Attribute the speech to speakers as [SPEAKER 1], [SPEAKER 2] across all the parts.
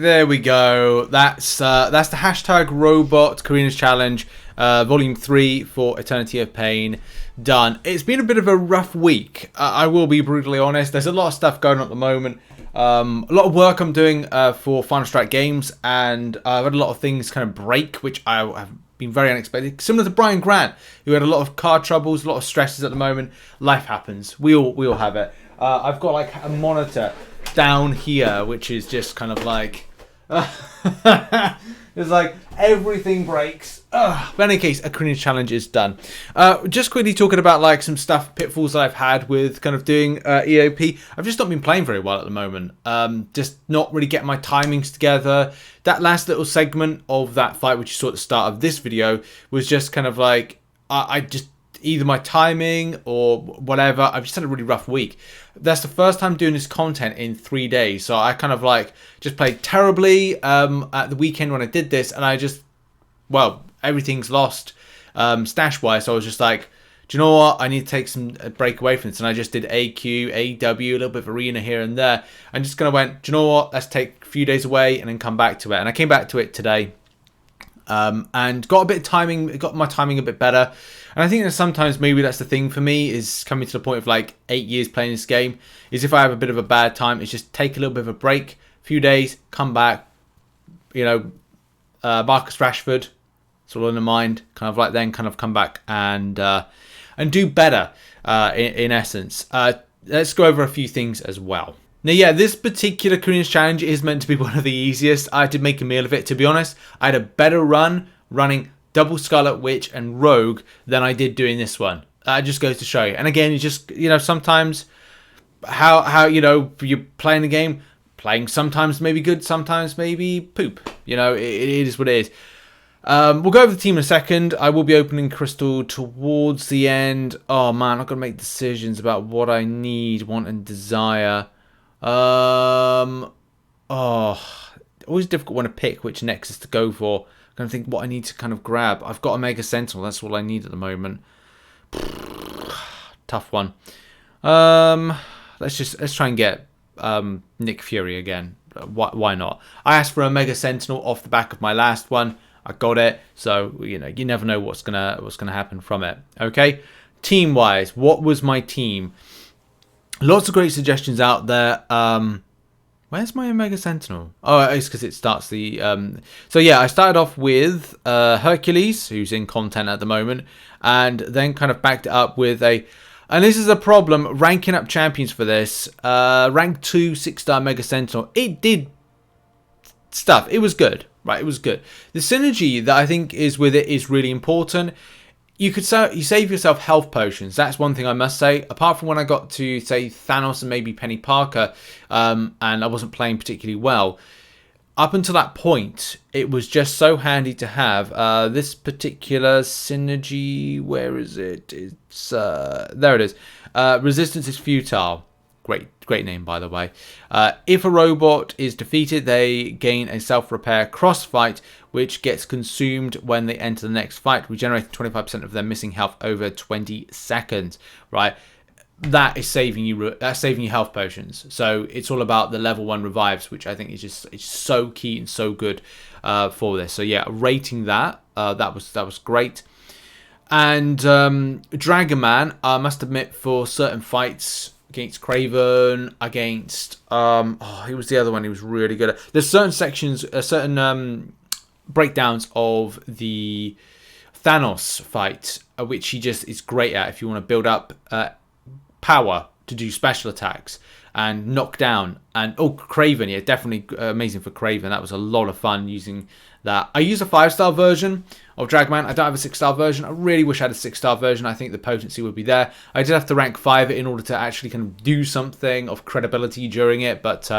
[SPEAKER 1] there we go. That's the hashtag Robot Karina's Challenge, Volume 3 for Eternity of Pain done. It's been a bit of a rough week. I will be brutally honest. There's a lot of stuff going on at the moment. A lot of work I'm doing for Final Strike Games, and I've had a lot of things kind of break, which I have been very unexpected. Similar to Brian Grant, who had a lot of car troubles, a lot of stresses at the moment. Life happens. We all have it. I've got like a monitor down here, which is just kind of like it's like everything breaks. But in any case, a Karina's Challenge is done. Just quickly talking about like some pitfalls that I've had with kind of doing EOP. I've just not been playing very well at the moment. Just not really getting my timings together. That last little segment of that fight, which you saw at the start of this video, was just kind of like I just either my timing or whatever. I've just had a really rough week. That's the first time doing this content in 3 days. So I kind of like just played terribly at the weekend when I did this, and I just, well, everything's lost stash wise. So I was just like, do you know what? I need to take a break away from this. And I just did AQ, AW, a little bit of arena here and there. And just kind of went, do you know what? Let's take a few days away and then come back to it. And I came back to it today. And got a bit of timing, got my timing a bit better. And I think that sometimes maybe that's the thing for me, is coming to the point of like 8 years playing this game, is if I have a bit of a bad time, it's just take a little bit of a break, a few days, come back, you know, Marcus Rashford, it's all in the mind, kind of like then kind of come back and do better in essence. Let's go over a few things as well. Now, yeah, this particular Karina's Challenge is meant to be one of the easiest. I did make a meal of it, to be honest. I had a better run running double Scarlet Witch and Rogue than I did doing this one. It just goes to show you. And again, you just, you know, sometimes how you know, you're playing the game, playing sometimes maybe good, sometimes maybe poop. You know, it is what it is. We'll go over the team in a second. I will be opening Crystal towards the end. Oh, man, I've got to make decisions about what I need, want, and desire. Always a difficult one to pick which Nexus to go for. I'm going to think what I need to kind of grab. I've got a Mega Sentinel. That's all I need at the moment. Tough one. Let's try and get Nick Fury again. Why not? I asked for a Mega Sentinel off the back of my last one. I got it. So, you know, you never know what's gonna happen from it. Okay. Team wise, what was my team? Lots of great suggestions out there. Where's my Omega Sentinel? Oh, it's because it starts the... So yeah, I started off with Hercules, who's in content at the moment, and then kind of backed it up with a... And this is a problem, ranking up champions for this. Rank 2, 6-star Mega Sentinel. It did stuff. It was good, right? It was good. The synergy that I think is with it is really important. You save yourself health potions. That's one thing I must say. Apart from when I got to, say, Thanos and maybe Penny Parker, and I wasn't playing particularly well, up until that point, it was just so handy to have this particular synergy. Where is it? It's there it is. Resistance is futile. Great name, by the way. If a robot is defeated, they gain a self-repair cross-fight, which gets consumed when they enter the next fight, regenerating 25% of their missing health over 20 seconds. Right, that is saving you. That's saving you health potions. So it's all about the level 1 revives, which I think is it's so key and so good for this. So yeah, rating that that was great. And DragonMan, I must admit, for certain fights. Against Craven, against he was the other one he was really good at. There's certain sections, certain breakdowns of the Thanos fight, which he just is great at if you want to build up power to do special attacks and knock down. And Craven, yeah, definitely amazing for Craven. That was a lot of fun using that. I use a 5-star version of DragonMan. I don't have a 6-star version. I really wish I had a 6-star version. I think the potency would be there. I did have to rank 5 it in order to actually kind of do something of credibility during it, but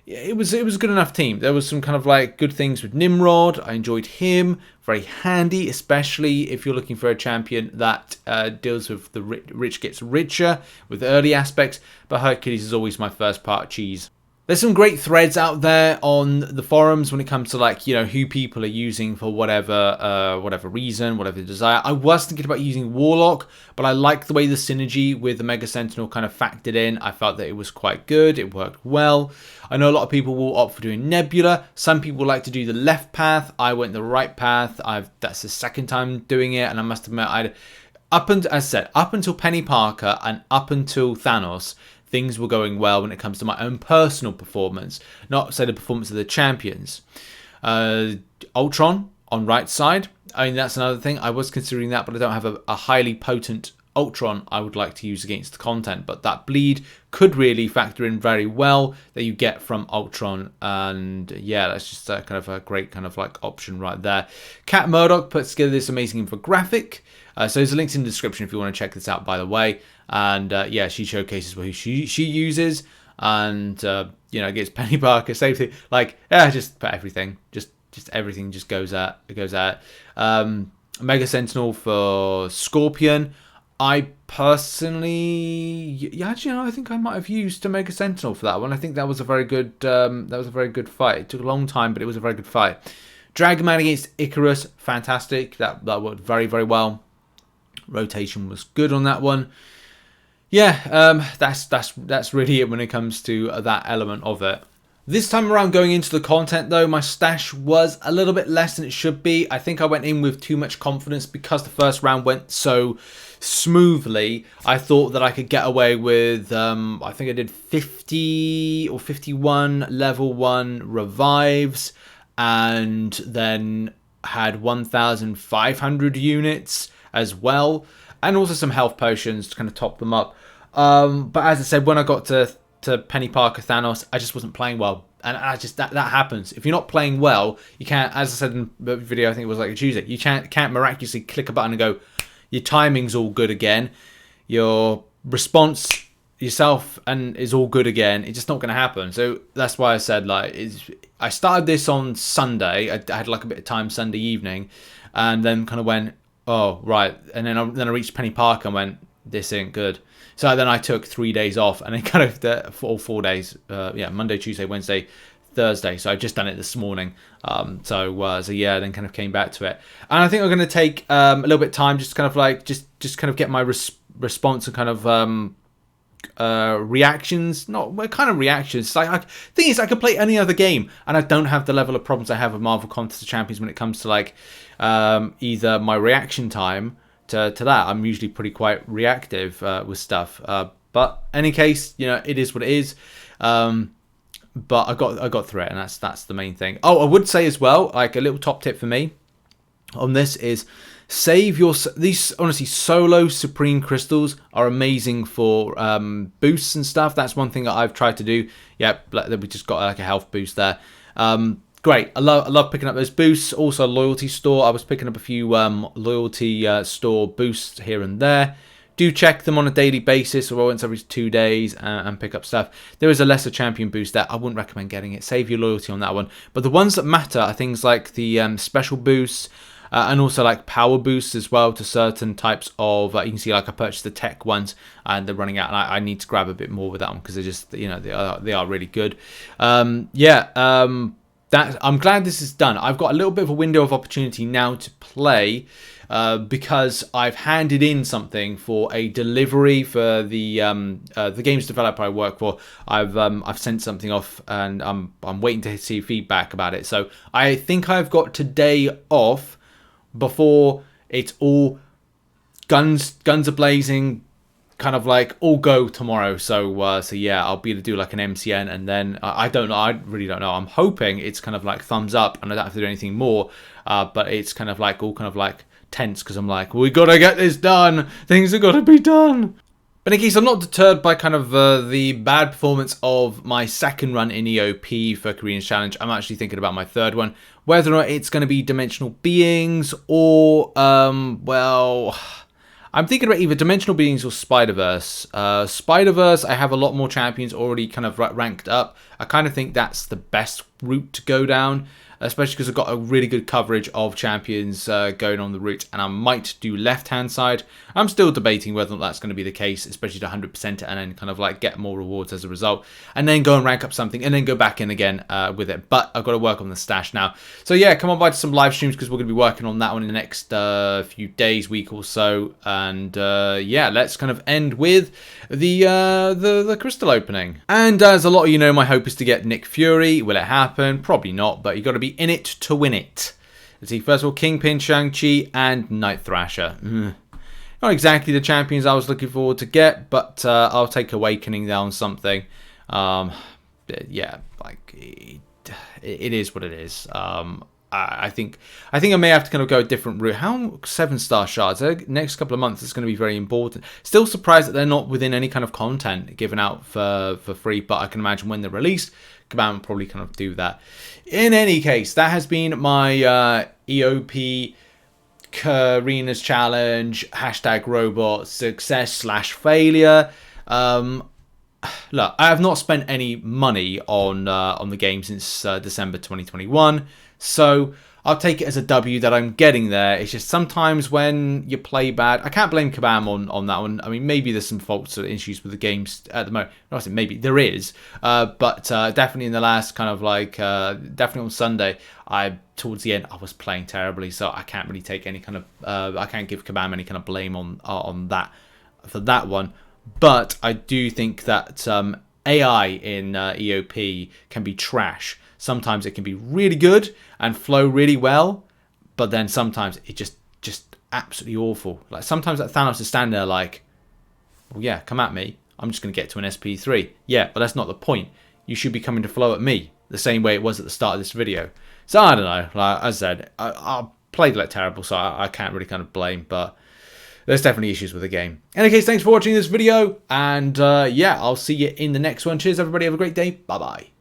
[SPEAKER 1] it was a good enough team. There was some kind of like good things with Nimrod. I enjoyed him. Very handy, especially if you're looking for a champion that deals with the rich gets richer with early aspects. But Hercules is always my first part cheese. There's some great threads out there on the forums when it comes to, like, you know, who people are using for whatever reason, whatever desire. I was thinking about using Warlock, but I like the way the synergy with the Mega Sentinel kind of factored in. I felt that it was quite good. It worked well. I know a lot of people will opt for doing Nebula. Some people like to do the left path. I went the right path. That's the second time doing it, and I must admit, as I said, up until Penny Parker and up until Thanos, things were going well when it comes to my own personal performance, not say the performance of the champions. Ultron on right side, I mean, that's another thing. I was considering that, but I don't have a highly potent Ultron I would like to use against the content, but that bleed could really factor in very well that you get from Ultron, and yeah, that's just kind of a great kind of like option right there. Kat Murdoch puts together this amazing infographic, so there's links in the description if you want to check this out, by the way. And yeah, she showcases who she uses, and you know, gets Penny Parker safety, like, yeah, just put everything, just everything just goes at. Mega Sentinel for Scorpion. I personally, yeah, actually, you know, I think I might have used a Mega Sentinel for that one. I think that was a very good fight. It took a long time, but it was a very good fight. Dragon Man against Icarus, fantastic. That worked very, very well. Rotation was good on that one. Yeah, that's really it when it comes to that element of it. This time around, going into the content though, my stash was a little bit less than it should be. I think I went in with too much confidence because the first round went so smoothly. I thought that I could get away with, I think I did 50 or 51 level 1 revives, and then had 1,500 units as well, and also some health potions to kind of top them up. But as I said, when I got to Penny Parker Thanos, I just wasn't playing well, and I just that happens. If you're not playing well, you can't, as I said in the video, I think it was like a Tuesday, you can't miraculously click a button and go, your timing's all good again, your response yourself and is all good again. It's just not going to happen. So that's why I said, like, I started this on Sunday. I had like a bit of time Sunday evening, and then kind of went, oh right, and then I reached Penny Parker and went, this ain't good. So then I took 3 days off, and then kind of all 4 days, yeah, Monday, Tuesday, Wednesday, Thursday. So I've just done it this morning. So yeah, then kind of came back to it, and I think I'm going to take a little bit of time, just kind of like just kind of get my response and kind of reactions. Not what kind of reactions. It's like, thing is, I could play any other game, and I don't have the level of problems I have with Marvel Contest of Champions when it comes to like either my reaction time to that. I'm usually pretty quite reactive with stuff, but in any case, you know, it is what it is. But I got through it, and that's the main thing. Oh, I would say as well, like a little top tip for me on this is, save these, honestly, solo Supreme Crystals are amazing for boosts and stuff. That's one thing that I've tried to do. Yep, we just got like a health boost there. Great. I love picking up those boosts. Also, loyalty store. I was picking up a few loyalty store boosts here and there. Do check them on a daily basis or once every 2 days and pick up stuff. There is a lesser champion boost there. I wouldn't recommend getting it. Save your loyalty on that one. But the ones that matter are things like the special boosts, and also like power boosts as well to certain types of, you can see like I purchased the tech ones and they're running out, and I need to grab a bit more with that one because they're just, you know, they are really good. I'm glad this is done. I've got a little bit of a window of opportunity now to play, because I've handed in something for a delivery for the games developer I work for. I've sent something off, and I'm waiting to see feedback about it. So I think I've got today off before it's all guns are blazing, kind of like all go tomorrow. So yeah, I'll be able to do like an MCN, and then I don't know. I really don't know. I'm hoping it's kind of like thumbs up and I don't have to do anything more. But it's kind of like all kind of like tense because I'm like, we gotta get this done. Things have got to be done. But in case I'm not deterred by kind of the bad performance of my second run in EOP for Korean's Challenge, I'm actually thinking about my third one. Whether or not it's going to be Dimensional Beings or, well, I'm thinking about either Dimensional Beings or Spider-Verse. Spider-Verse, I have a lot more champions already kind of ranked up. I kind of think that's the best route to go down, especially because I've got a really good coverage of champions going on the route, and I might do left-hand side. I'm still debating whether or not that's going to be the case, especially to 100% and then kind of like get more rewards as a result, and then go and rank up something, and then go back in again with it. But I've got to work on the stash now. So yeah, come on by to some live streams, because we're going to be working on that one in the next few days, week or so. And yeah, let's kind of end with the crystal opening. And as a lot of you know, my hope is to get Nick Fury. Will it happen? Probably not, but you got to be in it to win it. Let's see, first of all, Kingpin, Shang-Chi, and Night Thrasher. Not exactly the champions I was looking forward to get, but I'll take Awakening down something. Yeah, like it is what it is. I think I may have to kind of go a different route. How 7-star shards? Next couple of months is going to be very important. Still surprised that they're not within any kind of content given out for free, but I can imagine when they're released, Kabam will probably kind of do that. In any case, that has been my EOP Arenas Challenge #robot success/failure. Look, I have not spent any money on the game since December 2021, so I'll take it as a W that I'm getting there. It's just sometimes when you play bad, I can't blame Kabam on that one. I mean, maybe there's some faults or issues with the games at the moment. I say maybe there is, but definitely in the last kind of like definitely on Sunday, towards the end I was playing terribly, so I can't really take any kind of I can't give Kabam any kind of blame on that for that one. But I do think that AI in EOP can be trash. Sometimes it can be really good and flow really well, but then sometimes it just absolutely awful. Like sometimes that Thanos is standing there like, well, yeah, come at me. I'm just going to get to an SP3. Yeah, but that's not the point. You should be coming to flow at me the same way it was at the start of this video. So I don't know. Like as I said, I played like terrible, so I can't really kind of blame, but there's definitely issues with the game. In any case, thanks for watching this video, and yeah, I'll see you in the next one. Cheers, everybody. Have a great day. Bye-bye.